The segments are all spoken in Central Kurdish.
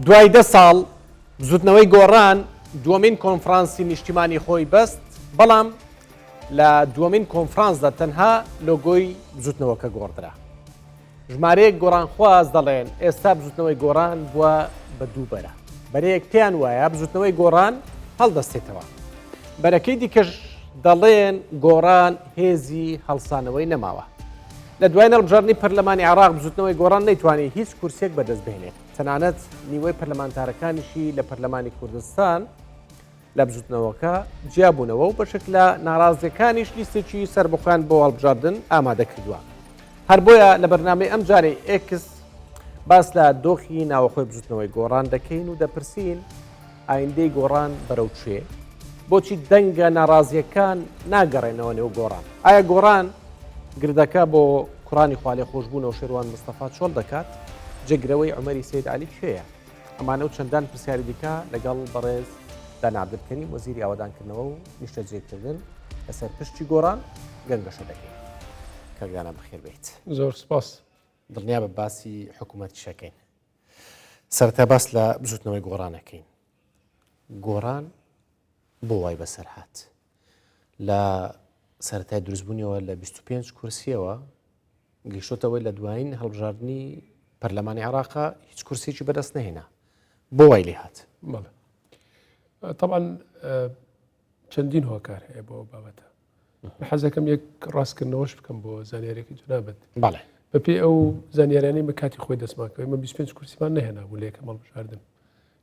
دوای 10 ساڵ بزوتنەوەی گۆڕان دووەمین کۆنفرانسی نیشتیمانی خۆی بەست، بەڵام لە دووەمین کۆنفرانسدا تەنها لۆگۆی بزوتنەوەکە گۆڕدرا. ژمارەیەک گۆڕانخواز دەڵێن ئێستا بزوتنەوەی گۆڕان بووە بە دووبەرە. بەرەیەک پێیان وایە بزوتنەوەی گۆڕان هەڵدەستێتەوە. بەرەکەی دیکەش دەڵێن گۆڕان هێزی هەڵسانەوەی نەماوە. لە دوای هەڵبژاردننی پەرلەمانی عێراق بزوتنەوەی گۆڕان نەیتوانێت هیچ کورسێک بەدەست بهێنێت. تەنانەت نیوەی پەرلەمانتارەکانیشی لە پەرلەمانی کوردستان لە بزوتنەوەکە جیابوونەوە و بەشێک لە ناڕازیەکانیش لیستێکی سەربەخۆیان بۆ هەڵبژاردن ئامادە کردووە. هەر بۆیە لە بەرنامەی ئەم جارەی ئێکس باس لە دۆخی ناوەخۆی بزوتنەوەی گۆڕان دەکەین و دەپرسین ئایندەی گۆڕان بەرەو کوێ؟ بۆچی دەنگە ناڕازیەکان ناگەڕێنەوە نێو گۆڕان؟ ئایا گۆڕان گردەکە بۆ کوڕانی خوا لێخۆشبوونەوە شێروان مستەفا چۆڵ دەکات؟ جێگرەوەی عومەری سید عەلی کوێیە؟ ئەمانە و چەندان پرسیاری دیکە لەگەڵ بەڕێز دانا عەبدولکەریم وەزیری ئاوادانکردنەوە و نیشتەجێکردن لەسەر پشتی گۆڕان گەنگەشە دەکەین. کاکدانا بەخێر بێیت. زۆر سپاس. دڵنیا بە باسی حکوومەتی شەکەین. سەرەتا باس لە بزوتنەوەی گۆڕانەکەین. گۆڕان بۆ وای بەسەر هات؟ لە سەرەتای دروستبوونیەوە لە 25 کورسیەوە گەیشتۆتەوەی لە دوایین هەڵبژاردننی پەرلەمانی عێراقا هیچ کورسێکی بەدەست نەهێنا. بۆ وای لێ هات؟ بەڵێ طبعا چەندین هۆکار هەیە بۆ بابەتە. حەزەکەم یەک ڕاستکردنەوەش بکەم بۆ زانیارێکی جنابەت. بەڵێ. بەپێی ئەو زانیارانەی بە کاتی خۆی دەستماکەوە ئێمە 25 کورسیمان نەهێنا بوو لە یەکەم هەڵبژاردن.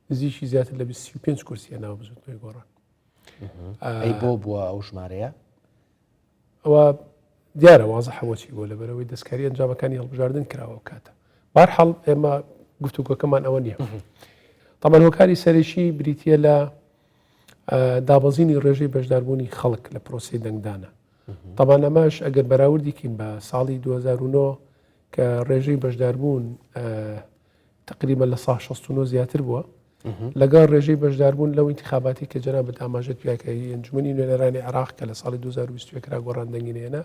نزیکی زیاتر لە 25 کورسی هێناوە بزوتنەوەی گۆڕان. ئەی بۆ بووە ئەو ژمارەیە؟ ئەوە دیارە وازەحە بۆچی بۆ لەبەرەوەی دەستکاری ئەنجامەکانی هەڵبژاردن کراوە کاتە. بەرحەڵ ئێمە گفتوگۆکەمان ئەوە نییە. تەمان هۆکاری سەرێکی بریتە لە دابەزینی ڕێژەی بەشداربوونی خەڵک لە پرۆسی دەنگدانە. تەمان ئەمەش ئەگەر بەراوردیکەین بە ساڵی 2009 کە ڕێژەی بەشداربوون تقریبا لە 69 زیاتر بووە لەگەڵ ڕێژەی بەشداربوون لەو انتخاباتی کە جەنابەت ئاماژەت پیاکەی ئەنجومەنی نوێنەرانی عێراق کە لە ساڵی 2020 کرا گۆڕان دەنگینێنە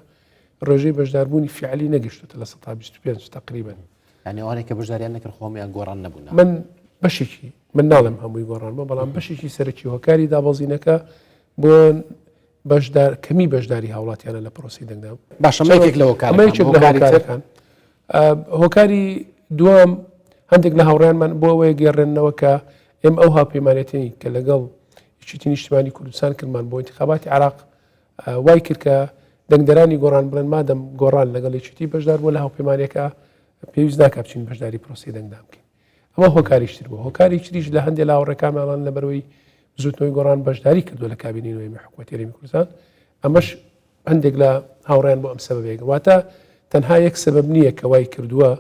ڕێژەی بەشداربوونی فعلی نەگەیشتوتە لە 125 تقریبا. یعنی ئەوانێک کە بەشداریان نەکرد خۆمیان گۆڕان نەبوون. من بەشێکی من ناڵم هەمووی گۆڕانمە، بەڵام بەشێکی سەرەکی هۆکاری دابەزینەکە بۆ کەمی بەشداری هاوڵاتیانە لە پرۆسی دەنگدا. باشە مەیەک لە هۆکارەکان. هۆکاری دووەم هەندێک لە هاوڕێیانمان بۆ ئەوەیە گێڕێنەوە کە ئێمە ئەو هاوپەیمانێتی کە لەگەڵ یەکێتی نیشتیمانی کوردستان کردمان بۆ انتخاباتی عێراق وای کرد کە دەنگدەرانی گۆڕان بڵێن مادەم گۆڕان لەگەڵ یەکێتی بەشدار بووە لە هاوپەیمانێکە پێویست ناکات بچین بەشداری پرۆسی دەنگدا بکەین. ئەمە هۆکاریشتر بوو. هۆکاری تریش لە هەندێک لە هاوڕێکانمان لەبەرەوەی بزوتنەوەی گۆڕان بەشداری کردووە لە کابینەی نوێی حکوومەتی هەرێمی کوردستان. ئەمەش هەندێک لە هاوڕێیان بۆ ئەم سەبەبێک واتە تەنها یەک سەبەب نییە کە وای کردووە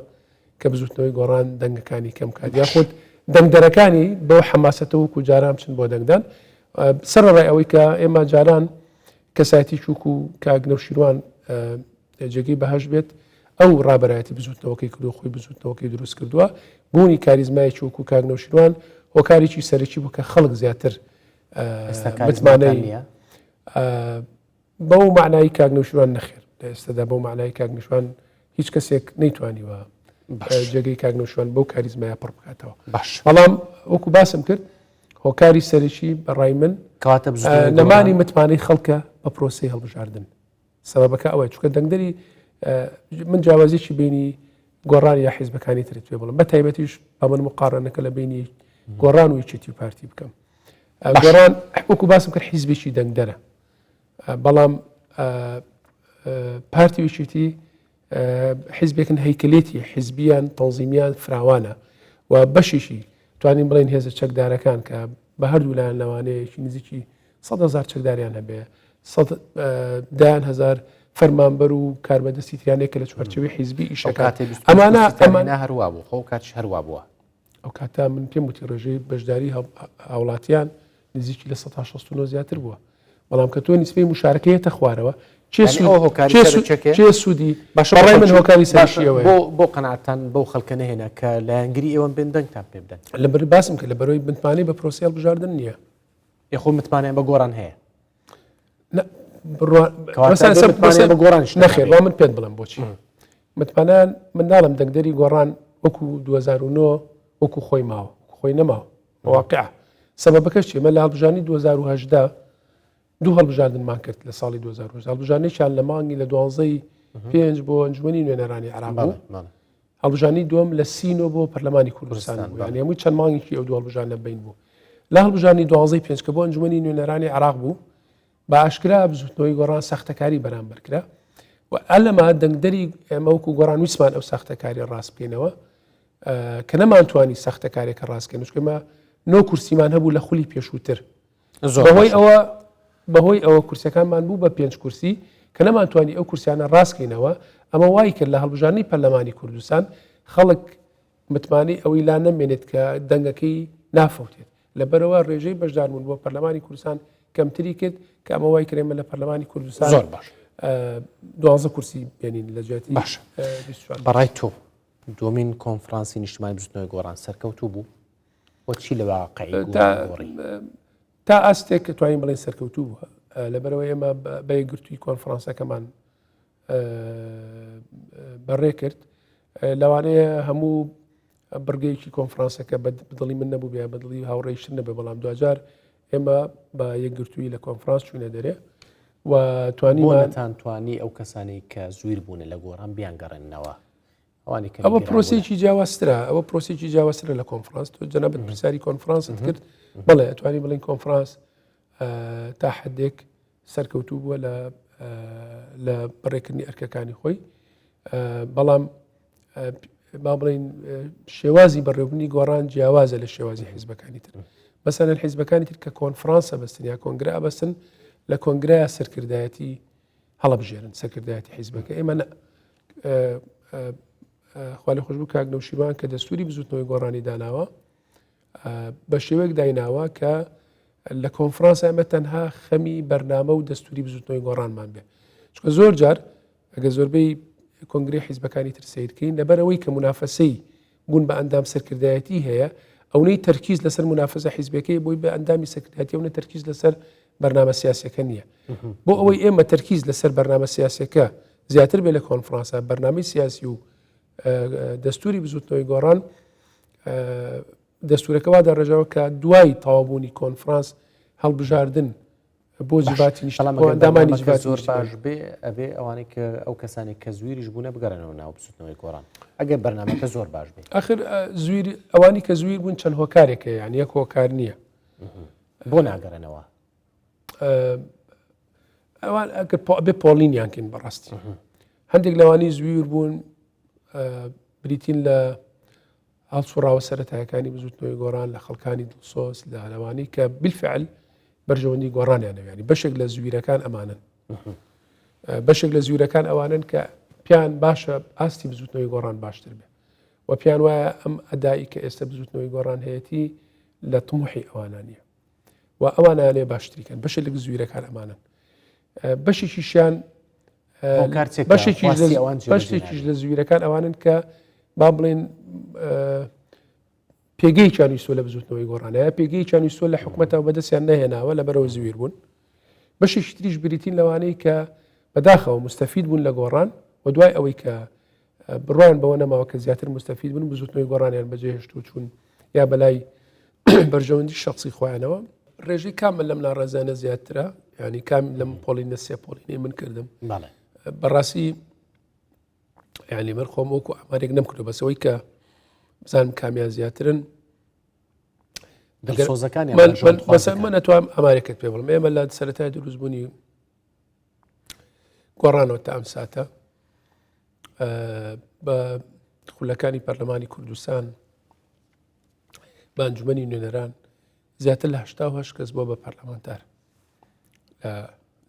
کە بزوتنەوەی گۆڕان دەنگەکانی کەم کات یاخود دەنگدەرەکانی بۆ حەماسەتەوە وەکو جاران بچن بۆ دەنگدان. سەرڕای ئەوەی کە ئێمە جاران کەسایەتی چووک و کاک نەوشیروان جێگەی بەهەش بێت ئەو ڕابەرایەتی بزوتنەوەکەی کردو خۆی بزوتنەوەکەی دروست کردووە بوونی کاریزمایەکی وەکو کاک نەوشیروان هۆکارێکی سەرەکی بوو کە خەڵک زیاتر بتمانەی بەو معنای کاک نەوشیروان نەخێر لە ئێستادا بەو معنای کاک نەوشیروان هیچ کەسێک نەیتوانیوە جێگەی کاک نەوشیروان بەو کاریزمایە پڕ بکاتەوە. بەڵام وەکو باسم کرد هۆکاری سەرەکی بەڕای من نەمانی متمانەی خەڵکە بە پرۆسی هەڵبژاردن. سەبەبەکە ئەوە چونکە دەنگدەری من جیاوازێکی بینی گۆڕان یا حیزبەکانی ترێت پێ بڵم بە تایبەتیش بە من مقارنەکە لە بینی گۆڕان و یەکێتی و پارتی بکەم. گۆڕان وەکو باسم کرد حیزبێکی دەنگدەرە، بەڵام پارتی و یەکێتی حیزبێکن هەیکلێتی حیزبیان تەنزیمیان فراوانە و بەشێکی توانین بڵێن هێزە چەکدارەکان کە بە هەردوو لایەن لەوانەیەکی نزیکی 100,000 چەکداریان هەبێ 110,000 فەرمانبەر و کاربەدەستی تریانێکە لە چوارچەوەی حیزبی ئیشەکات ئەمانە هەروە بوو خۆ کاتش هەروە بووە. ئەو کاتە من پێم وتی ڕێژەی بەشداری هاوڵاتیان نزیکی لە 169 زیاتر بووە، بەڵام کە تۆ نیسبەی مشارەکەیەتە خوارەوە چێ سوودی بەڕای من هۆکاری سەرشیەوە بۆ قەناعەتان بەو خەڵکە نەهێنا کە لە ئەنگری ئێوەم بێن دەنگتان پێ بدەن. لەبەر باسم کە لەبەرەوەی متمانەی بە پرۆسی هەڵبژاردن نییە. خۆ متمانەیان بە گۆڕان هەیە نەخێر من پێت بڵم بۆچی متمانیان من ناڵم دەنگدەری گۆڕان وەکو 2009 وەکو خۆی ماوە خۆی نەماوە واقع سەبەبەکەش چێمە لە هەڵبژانی 2010 دوو هەڵبژاردنمان کرد لە ساڵی 2010 هەڵبژانێکیان لە مانگی لە 12 پێنج بۆ ئەنجومەنی نوێنەرانی عراق بوو هەڵبژانی دووەم لە سینۆ بۆ پەرلەمانی کوردستان بوو یعنی هەمووی چەند مانگێکی ئەو دوو هەڵبژانە بین بوو لە هەڵبژانی 12 پێنج کە بۆ ئەنجومەنی نوێنەرانی عراق بوو بە ئاشکرا بزوتنەوەی گۆڕان سەختەکاری بەرامبەر کرا و ئەلەما دەنگدەری ئێمە وەکو گۆڕان ویسمان ئەو سەختەکاری ڕاست بکەینەوە کە نەمانتوانی سەختەکارێکە ڕاستکەین چکەمە نۆ کورسیمان هەبوو لە خولی پێشووتر بەهۆی ئەوە کورسەکانمان بوو بە 5 کورسی کە نەمانتوانی ئەو کورسیانە ڕاستکەینەوە ئەمە وای کرد لە هەڵبژارنی پەرلەمانی کوردستان خەڵک متمانی ئەوەی لا نەمێنێت کە دەنگەکەی نافەوتێت لەبەرەوە ڕێژەی بەشداربوون بۆ پەرلەمانی کوردستان کەمتری کرد کە ئەمە وای کرێمە لە پەرلەمانی کوردستان زۆر باش 12 کورسی بێنین لە جێتی باش بەڕای تۆ دومین کۆنفرانسی نیشتیمانی بزوتنەوەی گۆڕان سەرکەوتوو بوو بۆ چی لە واقعی تا ئاستێک کە توانین بڵێن سەرکەوتوو بووە لەبەرەوە ئێمە بە یەکگرتووی کۆنفرانسەکەمان بەڕێ کرد لەوانەیە هەموو بڕگەیەکی کۆنفرانسەکە بەدڵی من نەبوو بێ بەدڵی هاوڕێیشتر نەبێ بەڵام دوجار ئێمە بە یەکگرتووی لە کۆنفرانس چوونە دەرێ و توانیمانتان توانی ئەو کەسانی کە زویر بوون لە گۆڕان بیانگەڕێنەوە ئەوە پرۆسێکی جیاوازترە ئەوە پرۆسێکی جیاوازترە لە کۆنفرانس تۆ جەنابەت پرسیاری کۆنفرانست کرد بڵێ ئەتوانی بڵین کۆنفرانس تا حدێک سەرکەوتوو بووە لە بڕێکردنی ئەرکەکانی خۆی بەڵام با بڵین شێوازی بەڕێوبوونی گۆڕان جیاوازە لە شێوازی حیزبەکانی تر مەسەلەن حیزبەکانی تر کە کۆنفرانسە بەستن یا کۆنگرە بەستن لە کۆنگرەیە سەرکردایەتی هەڵەبژێرن سەرکردایەتی حیزبەکە ئێمە خوا لە خۆشببوو کاک نەوشیروان کە دەستوری بزوتنەوەی گۆڕانی داناوە بە شێوەیەک دایناوە کە لە کۆنفرانس ئەمە تەنها خەمی بەرنامە و دەستوری بزوتنەوەی گۆڕانمان بێ چکە زۆر جار ئەگە زۆربەی کۆنگری حیزبەکانی تر سیرکەین لەبەرەوەی کە منافەسەی بوون بە ئەندام سەرکردایەتی هەیە ئەوەی تەرکیز لەسەر منافەسە حیزبەکەی بۆی بە ئەندامی سەرکردایەتی ئەوە تەرکیز لەسەر بەرنامە سیاسەکە نییە بۆ ئەوەی ئێمە تەرکیز لەسەر بەرنامە سیاسەکە زیاتر بێ لە کۆنفرانسە بەرنامەی سیاسی و دەستوری بزوتنەوەی گۆڕان دەستورەکەوا دەڕێژەوە کە دوای تەواوبوونی کۆنفرانس هەڵبژاردن بۆ جیباتی نیشتمانی زۆر باش بێ ئەبێ ئەوانەی کە ئەو کەسانی کە زویریش بوونە بگەڕێنەوە ناو بزوتنەوەی گۆڕان ئەگەر بەرنامەکە زۆر باش بێ ئاخر زویر ئەوانی کە زویر بوون چەند هۆکارێکە یان یەک هۆکار نییە بۆ ناگەڕێنەوە ئەوان ئەگەر بێ پۆڵینیانکەین بەڕاستی هەندێک لەوانی زویر بوون بریتین لە هەڵسوڕاوە سەرەتایەکانی بزوتنەوەی گۆڕان لە خەڵکانی دڵسۆز لە لەوانی کە بالفعل بەرژەوەندی گۆڕانیانەوێنی بەشێک لە زویرەکان ئەمانن بەشێک لە زویرەکان ئەوانن کە پیان باشە ئاستی بزوتنەوەی گۆڕان باشتر بێ و پیان وایە ئەم ئەدایی کە ئێستا بزوتنەوەی گۆڕان هەیەی لە تموحی ئەوانانیە و ئەوانانێ باشتریکەن بەشێک لە زویرەکان ئەمانن بەشێکیشیان بەشێکیش لە زویرەکان ئەوانن کە با بڵێن پێگەی چانویستۆ لە بزوتنەوەی گۆڕانەیە پێگەی چانویستۆ لە حکوومەتەوە بەدەستیان نەهێناوە لە بەرەوە زویر بوون بەشێکی تریش بریتین لەوانەیە کە بەداخەوە مستەفید بوون لە گۆڕان و دوای ئەوەی کە بڕوان بەوە نەماوە کە زیاتر مستەفید بوون بزوتنەوەی گۆڕانیان بەجێهێشت و چوون یا بەلای بەرژەوەندی شخصی خۆیانەوە ڕێژەی کامل لەم ناڕازانە زیاترە ینی کام لەم پۆلینە سێ پۆلینەی من کردم بەڕاستی یعنی من خۆم وەکو ئامارێک نەمکردو بەسەوەی کە بزانم کامیان زیاترن من نەتوانم ئەمارێکت پێ بڵم ئێمە لە سەرەتای دروستبوونی گۆڕانەوە تا ئەم ساتە بە خولەکانی پەرلەمانی کوردستان بە ئەنجومەنی نوێنەران زیاتر لە 88 کەس بۆ بە پەرلەمانتار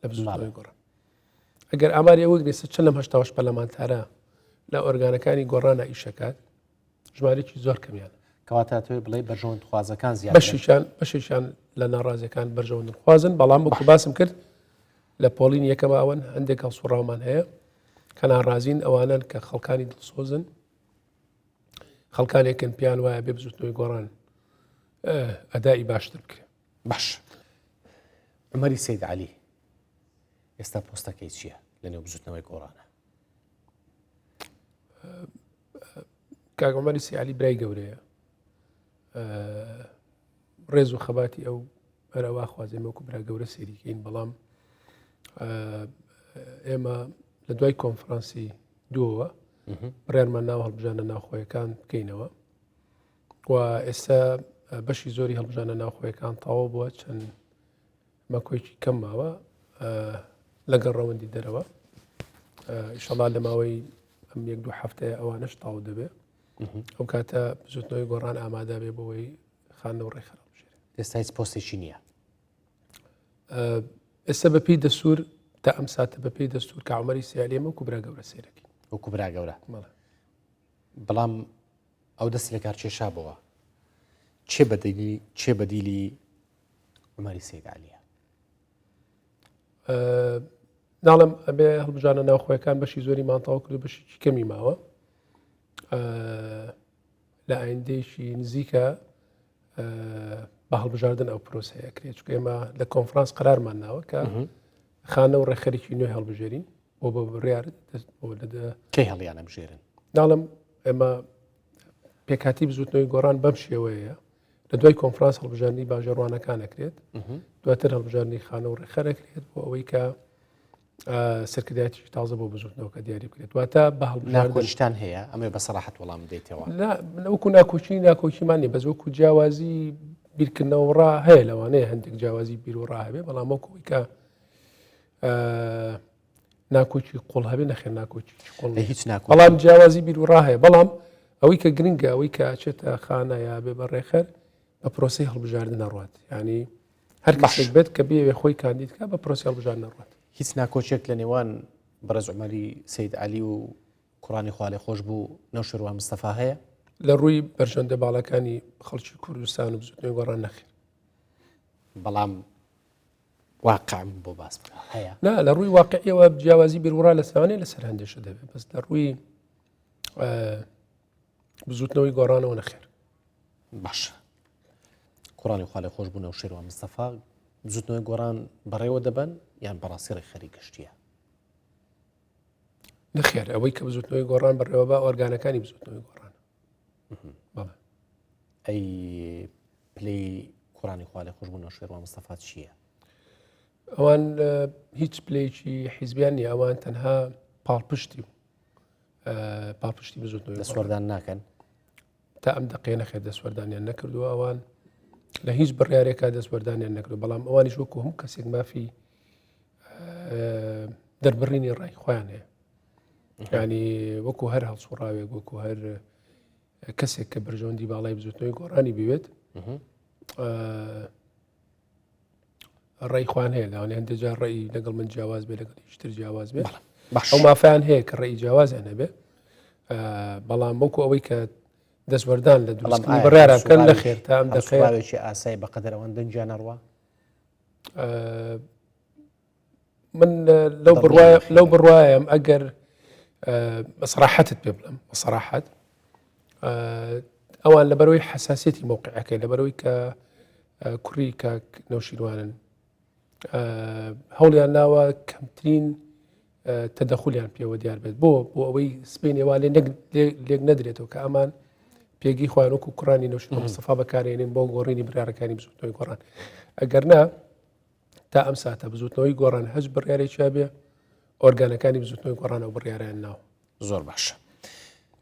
لە بزوتنەوەی گۆڕان ئەگەر ئاماری ئەوە گرێسە چەند لەم 88 پەرلەمانتارە لە ئۆرگانەکانی گۆڕانە ئیشەکات ژمارەی زۆر کەمیان کەواتە توێ بڵێ بەرژەوەند خوازەکان زیاد بەشیشان لە ناڕازیەکان بەرژەوەند خوازن بەڵام بۆکو باسم کرد لە پۆلین یەکەمە ئەوەن هەندێک هەڵسوڕاومان هەیە کە ناڕازین ئەوانن کە خەڵکانی دڵسۆزن خەڵکانێکن پیان وایە بێ بزوتنەوەی گۆڕان ئەدای باشتر بکرێ باش عمەری سەید عەلی ئێستا پۆستەکەی چییە لە نێو بزوتنەوەی گۆڕانە کاک عومەری سەید عەلی برای گەورەیە ڕێز و خەباتی ئەو هەرەوا خوازێمە وەکو برا گەورە سێریکەین بەڵام ئێمە لە دوای کۆنفرانسی دووەوە بڕیارمان ناو هەڵبژانە ناوخۆیەکان بکەینەوە و ئێستا بەشی زۆری هەڵبژانە ناوخۆیەکان تەواو بووە چەند مەکۆیکی کەم ماوە لەگەڵ ڕەوەندی دەرەوە ئینشەڵا لە ماوەی ئەم 1-2 هەفتەیە ئەوانەش تەواو دەبێ ئەو کاتە بزوتنەوەی گۆڕان ئامادە بێ بەوەی خانەوە ڕێکخراو بژێرێت. ئێستا هیچ پۆستێکی نییە ئێستا بەپێی دەستور تا ئەم ساتە بەپێی دەستور کە عومەری سیالێمە و کوبرا گەورە سێرەکەی وەکو برا گەورە بەڵام ئەو دەست لە کار کێشا بووە چێ بەدیلی عومەری سەید عەلیە؟ ناڵم ئەبێ هەڵبژانە ناوخۆیەکان بەشی زۆری مانتەواو کرد و بەشی کەمی ماوە لە ئایندەیەکی نزیکە بە هەڵبژاردن ئەو پرۆسەیە کرێت چکە ئێمە لە کۆنفرانس قرارمان ناوە کە خانە و ڕێخەرێکی نوێ هەڵبژێرین بۆ بە بڕیار کەی هەڵیانە بژێرن ناڵم ئێمە پێکاتی بزوتنەوەی گۆڕان بەم شێوەیە لە دوای کۆنفرانس هەڵبژاردننی باژێڕوانەکان ئەکرێت دواتر هەڵبژاردننی خانە و ڕێخەرەکرێت بۆ ئەوەی کە سەرکردایەتی تازە بۆ بزوتنەوەکە دیاری بکرێت واتە بە هەڵبژاردنشتان هەیە ئەمێ بە سەراحەت وەڵام بدەیتەوە وەکو ناکۆچیمان نیە بەس وەکو جیاوازی بیرکردنەوە ڕا هەیە لەوانەیە هەندێک جیاوازی بیر و ڕاهبێ بەڵام وەکوی کە ناکۆچی قوڵ هەبێ نەخێر ناکۆچی هیچ ناکۆ بەڵام جیاوازی بیر و ڕاهەیە بەڵام ئەوەی کە گرنگە ئەوەی کە ئاچێتە خانە یا بێ بە ڕێخەر بە پرۆسی هەڵبژاردن نەڕوات ینی هەر کەسێک بێت کە بێ خۆی کاندیدکە بە پرۆسی هەڵبژاردن نەڕوات هیچ ناکۆچێک لە نێوان بەڕێز عومەری سەید عەلی و کوڕانی خوا خۆش بوو نەوشیروان مستەفا هەیە لە ڕووی بەرژەندە باڵەکانی خەڵکی کوردستان و بزوتنەوەی گۆڕان نەخێر بەڵام واقعم بۆ باس هەیە نا لە ڕووی واقعیەوە جیاوازی بیرورا لە ساوانەیە لەسەر هەندێشە دەبێت بەس لە ڕووی بزوتنەوەی گۆڕانەوە نەخێر باش کوڕانی خوا خۆش بوو نەوشیروان مستەفا بزوتنەوەی گۆڕان بەڕێوە دەبن یان بەڕاستی ڕێخەری گشتیە نەخێر ئەوەی کە بزوتنەوەی گۆڕان بەڕێوە بە ئۆرگانەکانی بزوتنەوەی گۆڕان ئەی پلەی کوڕانی خوا خۆش بوو نەوشیروان مستەفا چییە؟ ئەوان هیچ پلەیەکی حیزبیان نیە ئەوان تەنها پاڵپشتی و پاڵپشتی بزوتنەوەی دەسوەردان ناکەن تا ئەم دقەیە نەخێر دەسوەردانیان نەکردووە ئەوان لە هیچ بڕیارێکا دەسوەردانیان نەکردو بەڵام ئەوانیش وەکو هەموو کەسێک مافی دەربڕینی ڕای خۆیان هەیە ینی وەکو هەر هەڵسوڕاوێک وەکو هەر کەسێک کە بەرژەوەندی باڵای بزوتنەوەی گۆڕانی بوێت ڕێی خوان هەیە لەوانێ هەندێک جار ڕێی لەگەڵ من جیاواز بێ لەگەڵ هیچتر جیاواز بێت ئەو مافیان هەیە کە ڕێی جیاوازیان هەبێ بەڵام وەکو ئەوەی کە دەستوەردان لە دروستکردنی بڕیارە بکەن نەخێر تا ئەم دەقەیەکی ئاسایی بەقەدەر ئەوەندە گیانەڕوە من لەو بڕوایم ئەگەر بەسەراحەتت پێ بڵم بەسەراحەت ئەوان لەبەرەوەی حساسیەتی مووقعەکەی لەبەرەوەی کە کوڕی کاک نەوشیروانن هەوڵیان ناوە کەمترین تەدەخولیان پێوە دیار بێت بۆ ئەوەی سبینێوا لێک نەدرێتەوە کە ئەمان پێگی خۆیان وەکو کوڕانی نەوشیروان مستەفا بەکارێنین بۆ گۆڕینی بڕیارەکانی بزوتنەوەی گۆڕان ئەگەر نا تا ئەم ساتە بزوتنەوەی گۆڕان هەج بڕیارێکیا بێ ئۆرگانەکانی بزوتنەوەی گۆڕانەوە بڕیاریان ناو زۆر باش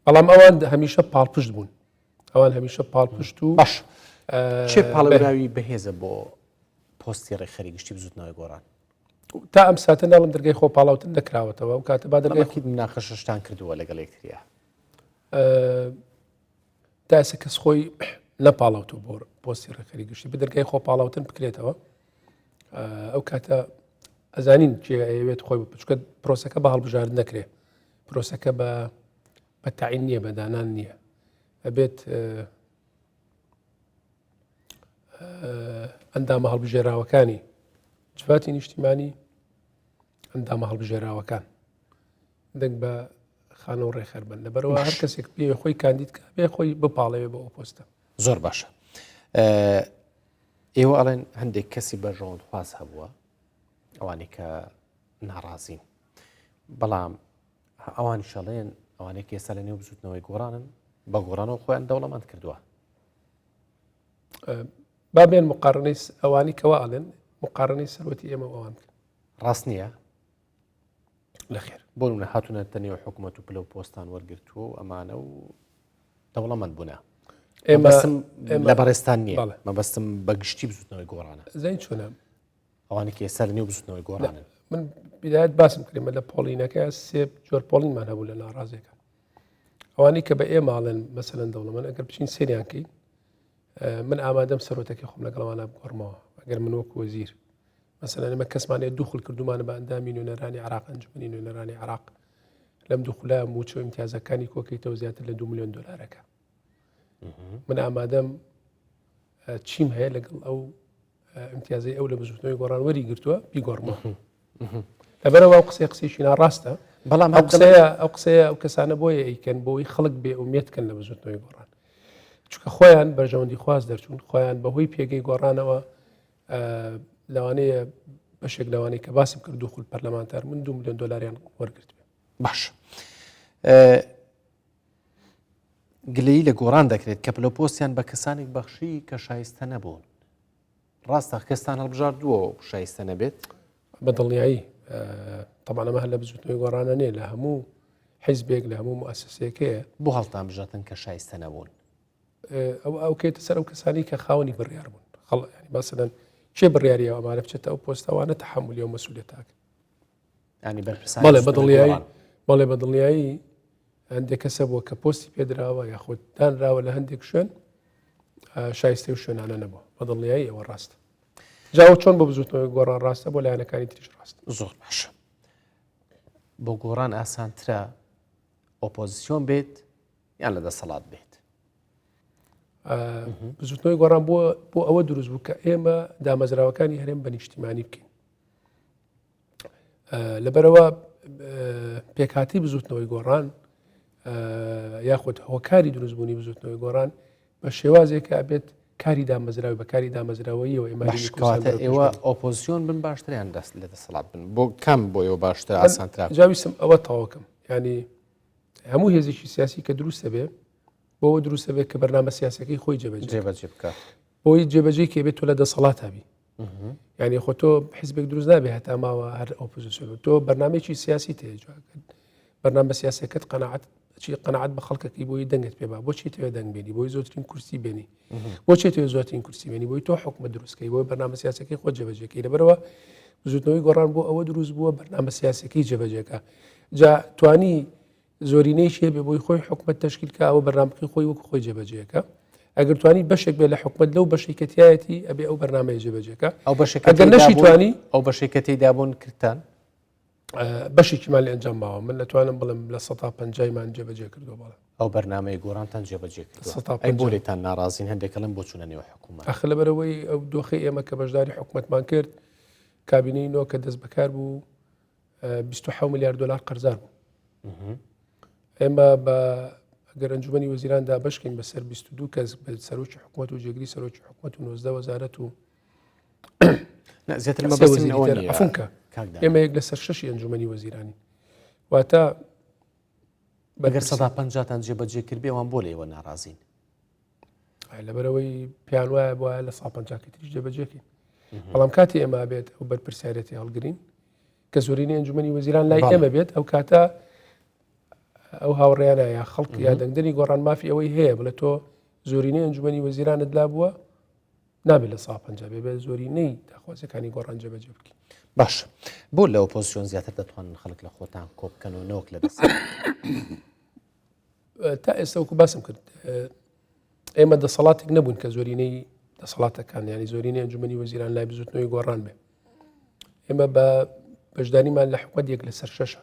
بەڵام ئەوان هەمیشە پاڵپشت بوون ئەوان هەمیشە پاڵپشت و باش چێ پاڵەوراوی بەهێزە بۆ پۆستی ڕێخەری گشتی بزوتنەوەی گۆڕان تا ئەم ساتە ناڵم دەرگای خۆ پاڵاوتن نەکراوەتەوە و کاتە با دەرگای مناقەشەشتان کردووە لەگەڵ یەکتریا تا ئێستا کەس خۆی نەپاڵاوت و بۆ پۆستی ڕێخەری گشتی بە دەرگای خۆ پاڵاوتن بکرێتەوە ئەو کاتە ئەزانین چێ ئەوێت خۆی بچکە پرۆسەکە بە هەڵبژاردن نەکرێ پرۆسەکە بە تاعین نییە بەدانان نییە ئەبێت ئەندامە هەڵبژێراوەکانی جواتی نیشتیمانی ئەندامە هەڵبژێراوەکان دەنگ بە خانە و ڕێخەر بن لەبەرەوە هەر کەسێک پێ خۆی کاندیدکە بێ خۆی بپاڵەوێ بە ئەو پۆستە زۆر باشە ئێوە ئەڵێن هەندێک کەسی بەرژەوەند خواز هەبووە ئەوانەی کە ناڕازین بەڵام ئەوانی شەڵێن ئەوانێک ئێستا لە نێو بزوتنەوەی گۆڕانن بە گۆڕانەوە خۆیان دەوڵەمەند کردووە بابێن مقارنەی ئەوانی کەواڵێن مقارنەی سەرەتی ئێمە ئەوان ڕاست نییە لەخێر بۆ منە هاتوونە تەنێو حکوومەت و پلە و پۆستان وەرگرتووە و ئەمانە و دەوڵەمەند بوونە مەبەستم لە بەڕێستان نییە مەبەستم بەگشتی بزوتنەوەی گۆڕانە زین چۆنە ئەوانی کە سەر نێو بزوتنەوەی گۆڕانن من بدایەت باسم کردمە لە پۆڵینەکە سێ جۆر پۆڵینمان هەبوو لە ناڕازێکە ئەوانی کە بە ئێماڵێن مەسەلەن دەوڵەمەند ئەگەر بچین سێریانکەی من ئامادەم سەرۆتەکەی خۆم لەگەڵوانە بگۆڕمەوە ئەگەر من وەکو وەزیر مەسەلەن ئێمە کەسمانێ دووخل کردومانە بە ئەندامی نوێنەرانی عراق ئەنجومەنی نوێنەرانی عراق لەم دووخولە موچۆ ئیمتیازەکانی کۆکەیتەوە زیاتر لە 2 میلیۆن دلارەکە من ئامادەم چیم هەیە لەگەڵ ئەو ئیمتیازەی ئەو لە بزوتنەوەی گۆڕان وەری گرتووە بیگۆڕمەوە لەبەرەوە ئەو قسەیشی ناڕاستە بەڵام ئەو قسەیە ئەو کەسانە بۆیە ئەیکەن بۆی خەڵک بێ ئومێدکەن لە بزوتنەوەی گۆڕان چونکە خۆیان بەرژەوەندی خواست دەرچوون خۆیان بەهۆی پێگەی گۆڕانەوە لەوانەیە بەشێک لەوانەیە کە باسم کرد دووخول پەرلەمانتار من 2 میلیۆن دلار وەرگرت بێ باش گلەیی لە گۆڕان دەکرێت کە پلە پۆستیان بە کەسانێک بەخشی کە شایستە نەبوون ڕاستە کەستان هەڵبژاردووە شایستە نەبێت بەدڵنیایی طبعا ئەمە هەر لە بزوتنەوەی گۆڕانە نێ لە هەموو حیزبێک لە هەموو مؤسسەیەکەیە بۆ هەڵتان بژاتن کە شایستە نەبوون ئەو کێتە سەر ئەو کەسانی کە خاوەنی بڕیار بوون باسەدەن چێ بڕیاریەوە ئەمانە بچێتە ئەو پۆستەوانە تەحملی و مەسئولیەتاکە ینی بەڵێ بەدڵنیایی بەڵێ بەدڵنیایی هەندێک کەسە بووە کە پۆستی پێدراوە یاخود دانراوە لە هەندێک شوێن شایستەی و شوێنانە نەبووە بەدڵنیایی ئەوە ڕاستە جاوە چۆن بۆ بزوتنەوەی گۆڕان ڕاستە بۆ لایەنەکانی تریش ڕاستە زۆر باشە بۆ گۆڕان ئاسانترە ئۆپۆزیسیۆن بێت یان لە دەسەڵات بێت بزوتنەوەی گۆڕان بۆ ئەوە دروست بوو کە ئێمە دامەزراوەکانی هەرێم بە نیشتیمانی بکەین لەبەرەوە پێکهاتی بزوتنەوەی گۆڕان یاخود هۆکاری دروستبوونی بزوتنەوەی گۆڕان بە شێوازێکە ئەبێت کاری دامەزراوی بە کاری دامەزراوەیەوە ئێمەکاتە ئێوە ئۆپۆزیسیۆن بن باشتریان دەست لە دەسەڵات بن بۆ کەم بۆ ئێوە باشتر ئاسانترا جاویستم ئەوە تەواوکەم ینی هەموو هێزێکی سیاسی کە دروستە بێ بۆەوە دروستە بێت کە بەرنامە سیاسەکەی خۆی جێبەجێ بکات بۆی جێبەجێ کێ بێت تۆ لە دەسەڵات هەبی ینی خۆ تۆ حیزبێک دروست نابێ هەتا ماوە هەر ئۆپۆزیسیۆن تۆ بەرنامێکی سیاسی تێجوکرد بەرنامە سیاسەکەت قەنەعەت بە خەڵکەکەی بۆی دەنگت پێ بۆچی تەوێ دەنگ بێنی بۆی زۆرترین کورسی بێنی بۆچی تەوێ زۆرترین کورسی بێنی بۆی تۆ حکومە دروستکەی بۆی بەرنامە سیاسەکەی خۆ جێبەجێکەی لەبەرەوە بزوتنەوەی گۆڕان بۆ ئەوە دروست بووە بەرنامە سیاسەکەی جێبەجێکە جا توانی زۆرینەی شێ بێ بۆی خۆی حکومەت تەشکیلکە ئەوە بەرنامەکەی خۆی وەکو خۆی جێبەجێەکە ئەگەر توانی بەشێک بێ لە حکومەت لەو بەشێکەتیایەتی ئەبێ ئەو بەرنامەیە جێبەجێکە ئەو بەشێک ئەگەر نەشی توانی ئەو بەشێکەتی دابوون کردان بەشێکیمان لە ئەنجام ماوە من نتوانم بڵم لە 150مان جێبەجێ کردو بەڵێ ئەو بەرنامەی گۆڕانتان جێبەجێ کردووە ئەی بۆ لێتان ناڕازین هەندێکەڵم بۆ چوونەنەوە حکوومەت ئەخ لەبەرەوەی ئەو دۆخی ئێمە کە بەشداری حکوومەتمان کرد کابینەی نۆ کە دەست بەکار بوو 27 میلیارد دلار قەرزار بوو ئێمە بە ئەگەر ئەنجومەنی وەزیراندا بەشکەین بەسەر 22 کەس بە سەرۆکی حکوومەت و جێگری سەرۆکی حکوومەت و 19 وەزارەت و زیاتر مەبەستی ئەفونکە ئێمە یەک لەسەر 6 ئەنجومەنی وەزیرانی واتە بەگەر 150تان جێبەجێ کرد بێوان بۆ لێوە ناڕازین لەبەرەوەی پیان وایە بۆە لە 150 تریش جێبەجێکین بەڵام کاتی ئێمە بێت ئەو بەرپرسیارەتی هەڵگرین کە زۆرینەی ئەنجومەنی وەزیران لای ئێمە بێت ئەو کاتە ئەو هاوڕێیانە یا خەڵک یا دەنگدەری گۆڕان مافی ئەوەی هەیە بڵێت تۆ زۆرینەی ئەنجومەنی وەزیرانت لا بووە نابێت لە 150 بێت زۆرینەی داخوازەکانی گۆڕان جێبەجێ بکەین باش بۆ لە ئۆپۆزیسیۆن زیاتر دەتوانن خەڵک لە خۆتان کۆ بکەن و نەوەک لە دەست تا ئێستا وەکو باسم کرد ئێمە دەسەڵاتێک نەبوون کە زۆرینەی دەسەڵاتەکان ینی زۆرینەی ئەنجومەنی وەزیران لای بزوتنەوەی گۆڕان بێ ئێمە بە بەشداریمان لە حکومەت یەک لەسەر 6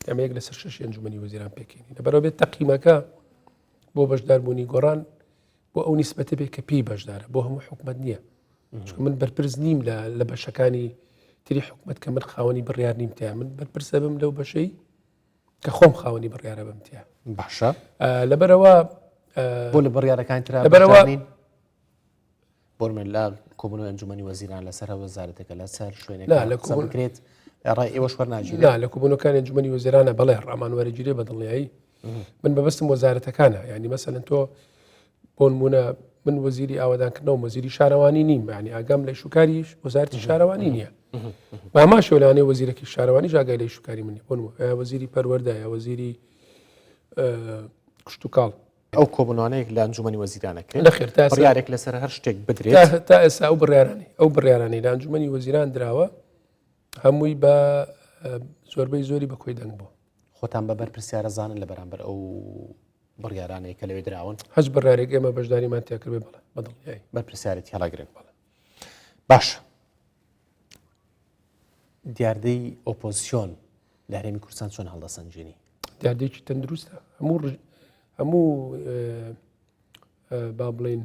ئەمە یەک لەسەر 6 ئەنجومەنی وەزیران پێکەینی لەبەرەوە بێت تەقییمەکە بۆ بەشداربوونی گۆڕان بۆ ئەو نیسبەتە بێت کە پێی بەشدارە بۆ هەموو حکومەت نییە چونکە من بەرپرس نیم لە بەشەکانی تری حکومەت کە من خاوەنی بڕیار نیم تیا من بەرپرسە بم لەو بەشەی کە خۆم خاوەنی بڕیارە بم تیا باشە لەبەرەوە بۆ لە بڕیارەکان ترا لەبەرەوە بۆ من لا کۆبوونەوەی ئەنجومەنی وەزیران لەسەر وەزارەتەکە لەسەر شوێنێک بکرێت ڕای ئێوە شوەر ناگیرێت لە کۆبوونەکانی ئەنجومەنی وەزیرانە بەڵێ ڕامانوەرەگیری بەدڵنیایی من بەبستم وەزارەتەکانە ینی مەسەلەن تۆ بۆ نمونە من وەزیری ئاوادانکردنەوە وەزیری شارەوانی نیم ینی ئاگام لە شوکاریش وەزارەتی شارەوانی نییە ماما شۆلانێ وەزیرەکی شارەوانی ژاگای لە شوکاری منی بۆن وەزیری پەروەردایە وەزیری کشت و کاڵ ئەو کۆبوونانەیەک لە ئەنجومەنی وەزیرانەکە نەخێر تا بڕیارێک لەسەر هەر شتێک بدرێت تا ئێستا ئەو بڕیارانەی لە ئەنجومەنی وەزیران دراوە هەمووی بە زۆربەی زۆری بە کۆی دەنگ بوو خۆتان بە بەرپرسیارە زانن لە بەرامبەر ئەو بڕیارانەیە کە لەوێ دراون هەچ بڕارێک ئێمە بەشداریمان تێکردێ بڵێ بەدڵنیایی بەرپرسیارەتی هەڵاگرن باش دیاردەی ئۆپۆزیسیۆن لە هەرێمی کوردستان چۆن هەڵدەسەنجێنی دیاردەیەکی تەندروستە هەموو با بڵێن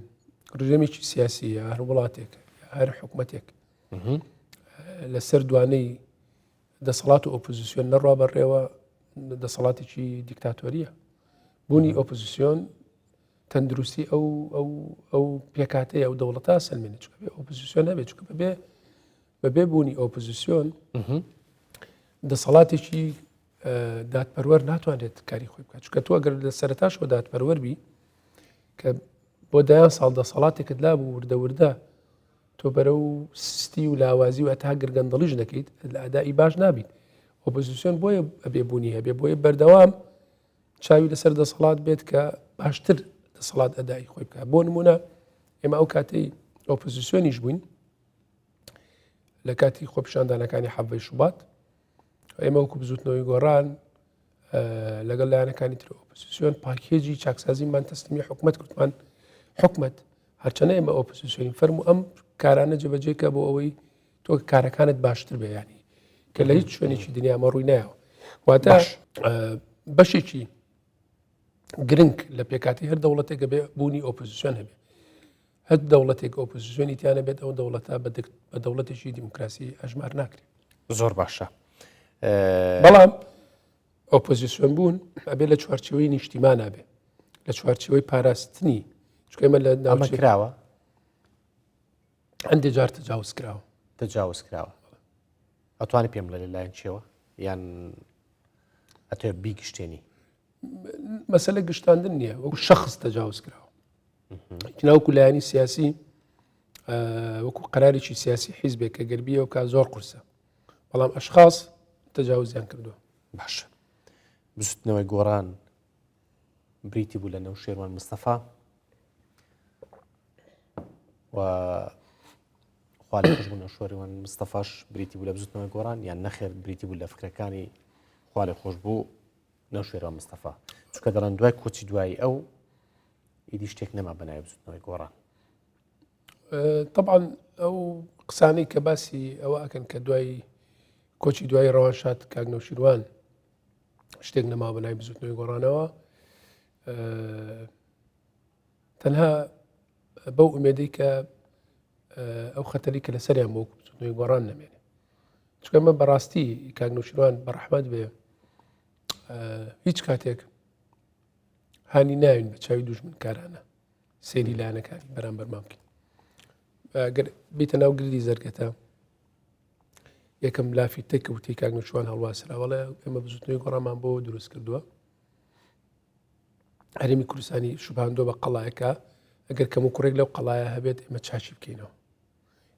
ڕژێمێکی سیاسی یا هەر وڵاتێک هەر حکوومەتێک لەسەر دوانەی دەسەڵات و ئۆپۆزیسیۆن نەڕوا بەڕێوە دەسەڵاتێکی دیکتاتۆریە بوونی ئۆپۆزیسیۆن تەندروستی ئەو پێکاتەیە ئەو دەوڵەتە سەلمێنێ چکە بێ ئۆپۆزیسیۆن نەبێت چکە بەبێ بوونی ئۆپۆزیسیۆن دەسەڵاتێکی دادپەروەر ناتوانێت کاری خۆی بکات چکە تۆ ئەگەر لە سەرەتاشەوە دادپەروەربی کە بۆ دایان ساڵ دەسەڵاتێکت لابوو وردە تۆ بەرە و سستی و لاوازی و ئەتا گرگەندەڵیش دەکەیت لە ئەدای باش نابیت ئۆپۆزیسیۆن بۆیە ئەبێبوونی هەبێ بۆیە بەردەوام چاوی لەسەر دەسەڵات بێت کە باشتر دەسەڵات ئەدای خۆی بکات بۆ نمونە ئێمە ئەو کاتەی ئۆپۆزیسیۆنیش بووین لە کاتی خۆپیشاندانەکانی حەڤەی شوبات ئێمە وەکو بزوتنەوەی گۆڕان لەگەڵ لایەنەکانی تر ئۆپۆزیسیۆن پاکێجی چاکسازیمان تەسلیمی حکوومەت کردمان حکوومەت هەرچەنە ئێمە ئۆپۆزیسیۆنی فەرمو ئەم کارانە جێبەجێکە بۆ ئەوەی تۆ کارەکانت باشتر بێ ینی کە لە هیچ شوێنێکی دنیامە ڕووی نایەوە واتە بەشێکی گرنگ لە پێکاتی هەر دەوڵەتێکە بێ بوونی ئۆپۆزیسیۆن هەبێ هەر دەوڵەتێک ئۆپۆزیسیۆنی تیانە بێت ئەو دەوڵەتە بە دەوڵەتێکی دیموکراسی ئەژمار ناکرێت زۆر باشە بەڵام ئۆپۆزیسیۆن بوون ئەبێ لە چوارچەوەی نیشتیمان نابێ لە چوارچەوەی پاراستنی چکە ئێمە لە ناوچراوە هەندێک جار تجاوز کراوە تجاوز کراوە ئەتوانی پێم لە لەلایەن چێوە یان ئەتوێ بیگشتێنی مەسەلە گشتاندن نییە وەکو شەخص تجاوز کراوە ناوکو لایەنی سیاسی وەکو قەرارێکی سیاسی حیزبێک کە گەربیەوە کا زۆر قورسە بەڵام ئەشخاص تجاوزیان کردووە باشە بزوتنەوەی گۆڕان بریتی بوو لە نێو شێروان مستەفا و خوا لە خۆشبوونە شێروان مستەفاش بریتی بوو لە بزوتنەوەی گۆڕان یان نەخێر بریتی بوو لە فکرەکانی خوا لە خۆش بوو نەو شێروان مستەفا چونکە دەڵێن دوای کۆچی دوایی ئەو ئیدی شتێک نەما بەناوی بزوتنەوەی گۆڕان طبعا ئەو قسانەی کە باسی ئەوە ئەکەن کە دوای کۆچی دوای ڕەوانشاد کاک نەوشیروان شتێک نەما بەناوی بزوتنەوەی گۆڕانەوە تەنها بەو ئومێدەی کە ئەو خەتەری کە لەسەریان بۆ بزوتنەوەی گۆڕان نەمێنێ چکە ئەمە بەڕاستی کاک نەوشیروان بەڕەحمەت بێ هیچ کاتێک هانی ناوین بە چاوی دوژمن کارانە سێری لایەنەکانی بەرامبەر مامکەین ئەگەر بیتە ناو گردی زەرگەتە یەکەم لافی تێکەوتی کاک نەوشیروان هەڵواسراوەڵێ ئێمە بزوتنەوەی گۆڕانمان بۆ دروست کردووە هەرێمی کوردستانی شوبهاندۆ بە قەڵایەکە ئەگەر کەم و کوڕێک لەو قەڵایە هەبێت ئێمە چاچی بکەینەوە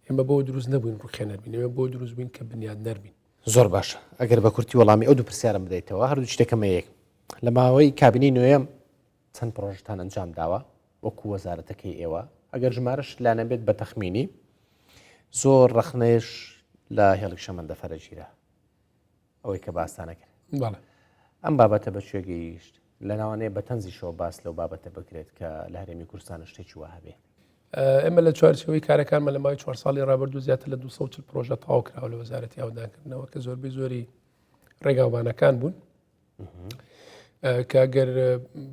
ئێمە بۆ دروست نەبووین ڕوخێنەربین ئێمە بۆ دروست بووین کە بنیاد نەربین زۆر باشە ئەگەر بە کورتی وەڵامی ئەو دوو پرسیارم بدەیتەوە هەردوو شتێکەمە یەک لە ماوەی کابینەی نوێیەم چەند پرۆژتان ئەنجام داوە وەکو وەزارەتەکەی ئێوە ئەگەر ژمارەش لا نەبێت بە تەخمینی زۆر ڕەخنەیەش لە هێڵک شەمەندە فەرەگیرە ئەوەی کە باستانە کرد ئەم بابەتە بە کوێگەیشت لە ناوانەیە بە تەنزیشەوە باس لەو بابەتە بکرێت کە لە هەرێمی کوردستان شتێکی وا هەبێ ئێمە لە چوارچەوەی کارەکانمە لە ماوەی 4 ساڵی ڕابردوو زیاتر لە 240 پرۆژە تەواو کراوە لە وەزارەتی ئاودانکردنەوە کە زۆربەی زۆری ڕێگاوبانەکان بوون کە ئەگەر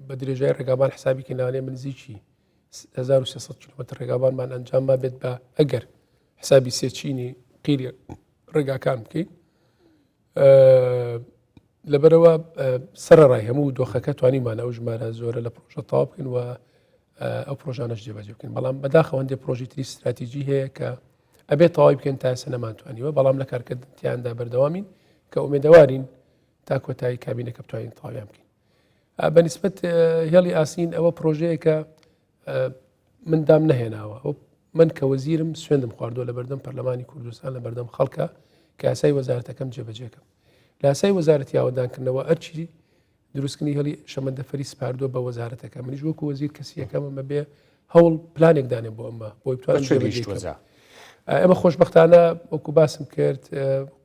بە درێژای ڕێگابان حسابی ناوانەیە نزیکی 1300 کیلومتر ڕێگابانمان ئەنجامما بێت بە ئەگەر حسابی سێچینی قیری ڕێگاکان بکەین لەبەرەوە سەرڕای هەموو دۆخەکە توانیمانە ئەو ژمارە زۆرە لە پرۆژە تەواو بکەین و ئەو پرۆژانەش جێبەجێ بکەین بەڵام بەداخەوە هەندێک پرۆژی تری استراتیژی هەیە کە ئەبێت تەواوی بکەین تا ئێستا نەمانتوانیوە بەڵام لە کارکردنیاندا بەردەوامین کە ئومێدەوارین تا کۆتایی کابینەکە بتوانین تەواویان بکەین بەنسبەت هێڵی ئاسین ئەوە پرۆژەیە کە من دام نهێناوە من کە وەزیرم سوێندم خواردووە لە بەردەم پەرلەمانی کوردستان لە بەردەم خەڵکە کە یاسای وەزارەتەکەم جێبەجێکەم لە یاسای وەزارەتی یاوەدانکردنەوە ئەرچی دروستکردنی هەڵی شەمەندەفەری سپاردووە بە وەزارەتەکە منیش وەکو وەزیر کەسیەکەمە بێ هەوڵ پلانێک دانێ بۆ ئەمە بۆی بتوانین جێبەجێ ئەمە خۆشبەختانە وەکو باسم کرد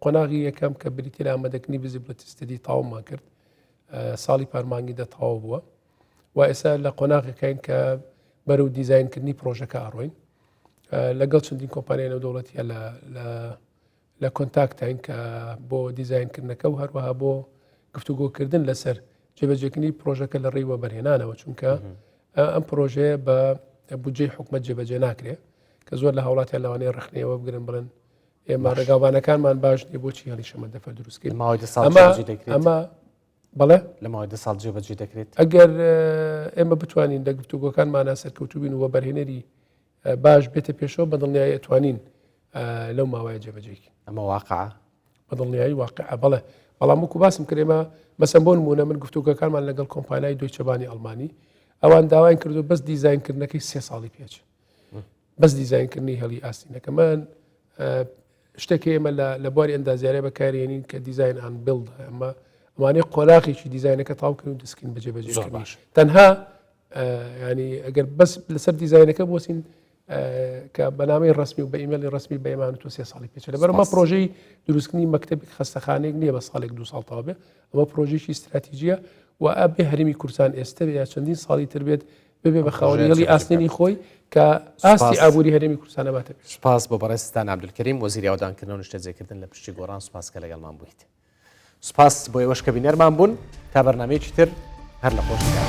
قۆناغی یەکەم کە بریتی لە ئامادەکردنی ڤیزیبڵیتی ستەدی تاومان کرد ساڵی پارمانگی دەتەواو بووە و ئێستا لە قۆناغەکەین کە بەرەو دیزاینکردنی پرۆژەکە ئاڕۆین لەگەڵ چەندین کۆمپانیای نێودەوڵەتیە لە کۆنتاکتین کە بۆ دیزاینکردنەکە و هەروەها بۆ گفتوگۆکردن لەسەر جێبەجێکردنی پرۆژەکە لە ڕێی وەبەرهێنانەوە چونکە ئەم پرۆژەیە بە بودجەی حکومەت جێبەجێ ناکرێت کە زۆر لە هاوڵاتیان لەوانەیە ڕخنەوە بگرن بڵن ئێمە ڕێگاوانەکانمان باش نیە بۆچی هەڵی شەمەندەفەر دروستکرد ئەمە بەڵێ لە ماوەی 2 ساڵ جێبەجێ دەکرێت ئەگەر ئێمە بتوانین لە گفتوگۆکانمانە سەرکەوتوو بین و وەبەرهێنەری باش بێتە پێشەوە بەدڵنیایی ئەتوانین لەو ماوەیە جێبەجێکی ئەمە واقعە بەدڵنیایی واقعە بەڵێ بەڵام وەکو باسم کرێمە مەسەن بۆ نمونە من گفتوگۆکانمان لەگەڵ کۆمپانیای دویچە بانی ئەڵمانی ئەوان داوای کردو بەس دیزاینکردنەکەی 3 ساڵی پێچ بەس دیزاینکردنی هەڵی ئاستینەکە من شتێکی ئێمە لە بواری ئەندازیارە بەکارێنین کە دیزاین ئان بیلد ئەمە ئەوانەی قۆلاقێکی دیزاینەکە تاوکردن و دەستکردن بەجێبەجێ تەنها ینی ئەگەر بەس لەسەر دیزاینەکە بۆسین کە بەنامەی ڕسمی و بە ئیمێلی ڕسمی بەیمان و 3 ساڵی پێچ لەبەرەوە پرۆژەی دروستکردنی مەکتەبی خەستەخانەیەک نییە بە ساڵێک 2 ساڵ تاوا بێ ئەمە پرۆژێکی استراتیژیە و ئەبێ هەرمی کوردستان ئێستا یا چەندین ساڵی تر بێت ببێ بە خاوەنیڵی ئاستێنی خۆی کە ئاستی ئابووری هەرێمی کوردستانە باتە پێش. سپاس بۆ بەڕێستان عەبدولکەریم وەزیری ئاودانکردن و نیشتەجێکردن لە پشتی گۆڕان سپاس کە لەگەڵمان بوویت. سپاس بۆ ئێوەش کە بینەرمان بوون تا بەرنامەیەکی تر هەر لە خۆشی